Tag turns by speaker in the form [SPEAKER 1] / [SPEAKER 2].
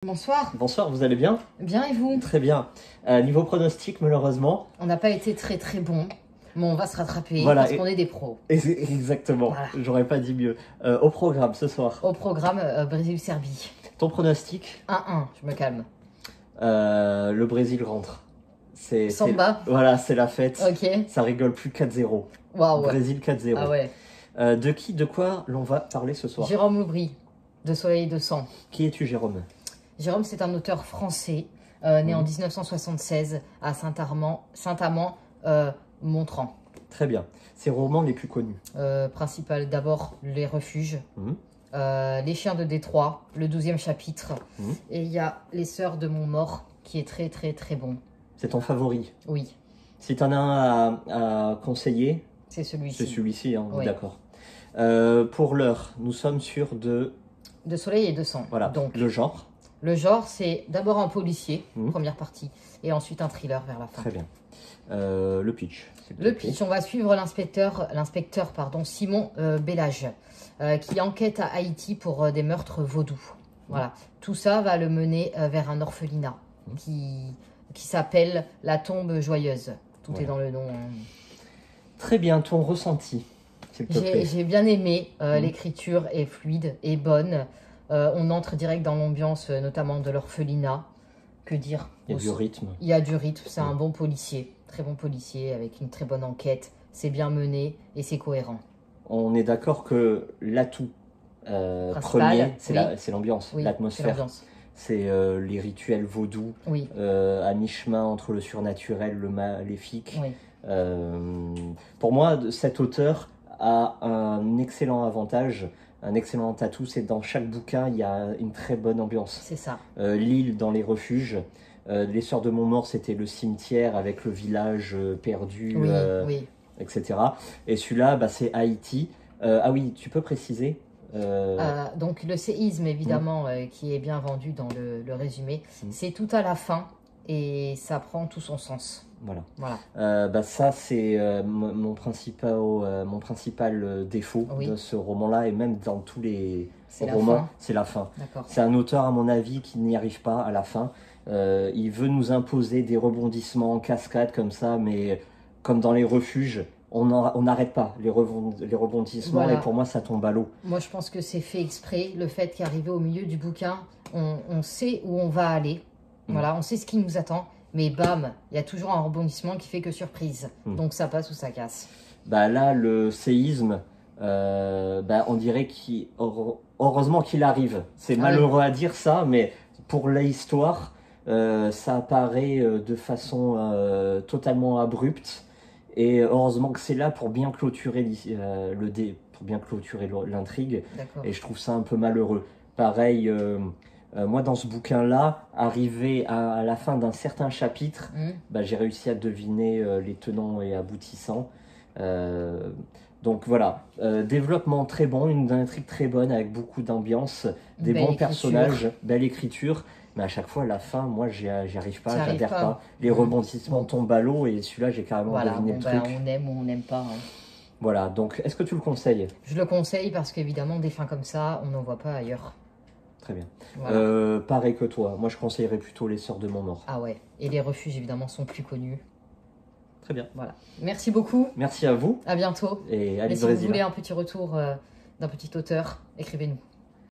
[SPEAKER 1] Bonsoir.
[SPEAKER 2] Bonsoir, vous allez bien?
[SPEAKER 1] Bien et vous?
[SPEAKER 2] Très bien. Niveau pronostic, malheureusement...
[SPEAKER 1] On n'a pas été très bon, mais on va se rattraper
[SPEAKER 2] voilà,
[SPEAKER 1] parce qu'on est des pros.
[SPEAKER 2] Exactement, voilà. J'aurais pas dit mieux. Au programme ce soir?
[SPEAKER 1] Au programme, Brésil-Serbie.
[SPEAKER 2] Ton pronostic?
[SPEAKER 1] 1-1, je me calme.
[SPEAKER 2] Le Brésil rentre.
[SPEAKER 1] Samba.
[SPEAKER 2] Voilà, c'est la fête.
[SPEAKER 1] Ok.
[SPEAKER 2] Ça rigole plus 4-0.
[SPEAKER 1] Waouh.
[SPEAKER 2] Brésil 4-0.
[SPEAKER 1] Ah ouais.
[SPEAKER 2] De quoi l'on va parler ce soir?
[SPEAKER 1] Jérôme Aubry, de Soleil et de Sang.
[SPEAKER 2] Qui es-tu, Jérôme?
[SPEAKER 1] Jérôme, c'est un auteur français, né en 1976 à Saint-Amand-Montrand.
[SPEAKER 2] Très bien. Ses romans les plus connus?
[SPEAKER 1] Principal, d'abord Les Refuges, Les Chiens de Détroit, le 12e chapitre, et il y a Les Sœurs de Montmort, qui est très bon.
[SPEAKER 2] C'est ton favori?
[SPEAKER 1] Oui.
[SPEAKER 2] Si tu en as un à conseiller?
[SPEAKER 1] C'est celui-ci.
[SPEAKER 2] C'est celui-ci, hein,
[SPEAKER 1] oui.
[SPEAKER 2] D'accord. Pour l'heure, nous sommes sur de
[SPEAKER 1] Soleil et de Sang.
[SPEAKER 2] Voilà, donc le genre?
[SPEAKER 1] Le genre, c'est d'abord un policier, première partie, et ensuite un thriller vers la fin.
[SPEAKER 2] Très bien. Le pitch.
[SPEAKER 1] Le pitch, on va suivre l'inspecteur Simon Bellage, qui enquête à Haïti pour des meurtres vaudous. Voilà. Tout ça va le mener vers un orphelinat qui s'appelle La Tombe Joyeuse. Tout est dans le nom.
[SPEAKER 2] Très bien, ton ressenti, s'il te plaît.
[SPEAKER 1] J'ai bien aimé, l'écriture est fluide et bonne. On entre direct dans l'ambiance, notamment de l'orphelinat. Que dire?
[SPEAKER 2] Il y a du rythme.
[SPEAKER 1] Il y a du rythme, c'est un bon policier. Très bon policier, avec une très bonne enquête. C'est bien mené et c'est cohérent.
[SPEAKER 2] On est d'accord que l'atout premier, c'est l'ambiance, l'atmosphère. C'est les rituels vaudous, à mi-chemin entre le surnaturel, le maléfique. Pour moi, cet auteur a un excellent avantage, un excellent atout, c'est dans chaque bouquin, il y a une très bonne ambiance.
[SPEAKER 1] C'est ça.
[SPEAKER 2] L'île dans les refuges, les Sœurs de Montmort, c'était le cimetière avec le village perdu, etc. Et celui-là, c'est Haïti. Ah oui, tu peux préciser?
[SPEAKER 1] Donc le séisme, évidemment, qui est bien vendu dans le résumé, c'est tout à la fin et ça prend tout son sens.
[SPEAKER 2] Voilà. Ça, c'est mon principal défaut de ce roman-là, et même dans tous les romans, c'est la fin. C'est un auteur, à mon avis, qui n'y arrive pas à la fin. Il veut nous imposer des rebondissements en cascade comme ça, mais comme dans les refuges, on n'arrête pas les rebondissements, et pour moi, ça tombe à l'eau.
[SPEAKER 1] Moi, je pense que c'est fait exprès. Le fait qu'arrivé au milieu du bouquin, on sait où on va aller. Voilà, on sait ce qui nous attend. Mais bam, il y a toujours un rebondissement qui fait que surprise. Donc ça passe ou ça casse.
[SPEAKER 2] Là, le séisme, on dirait heureusement qu'il arrive. C'est malheureux à dire ça, mais pour l'histoire, ça apparaît de façon totalement abrupte. Et heureusement que c'est là pour bien clôturer l'intrigue. Et je trouve ça un peu malheureux. Pareil... moi, dans ce bouquin-là, arrivé à la fin d'un certain chapitre, j'ai réussi à deviner les tenants et aboutissants. Donc voilà, développement très bon, une intrigue très bonne avec beaucoup d'ambiance, des bons personnages, belle écriture. Mais à chaque fois, à la fin, moi, j'y arrive pas, j'adhère pas. Les rebondissements tombent à l'eau, et celui-là, j'ai carrément deviné le truc.
[SPEAKER 1] On aime ou on n'aime pas.
[SPEAKER 2] Voilà, donc est-ce que tu le conseilles?
[SPEAKER 1] Je le conseille parce qu'évidemment, des fins comme ça, on n'en voit pas ailleurs.
[SPEAKER 2] Très bien. Pareil que toi, moi je conseillerais plutôt Les Sœurs de Montmort.
[SPEAKER 1] Ah ouais, et les refuges évidemment sont plus connus.
[SPEAKER 2] Très bien.
[SPEAKER 1] Voilà. Merci beaucoup.
[SPEAKER 2] Merci à vous.
[SPEAKER 1] À bientôt.
[SPEAKER 2] Et
[SPEAKER 1] si vous voulez un petit retour d'un petit auteur, écrivez-nous.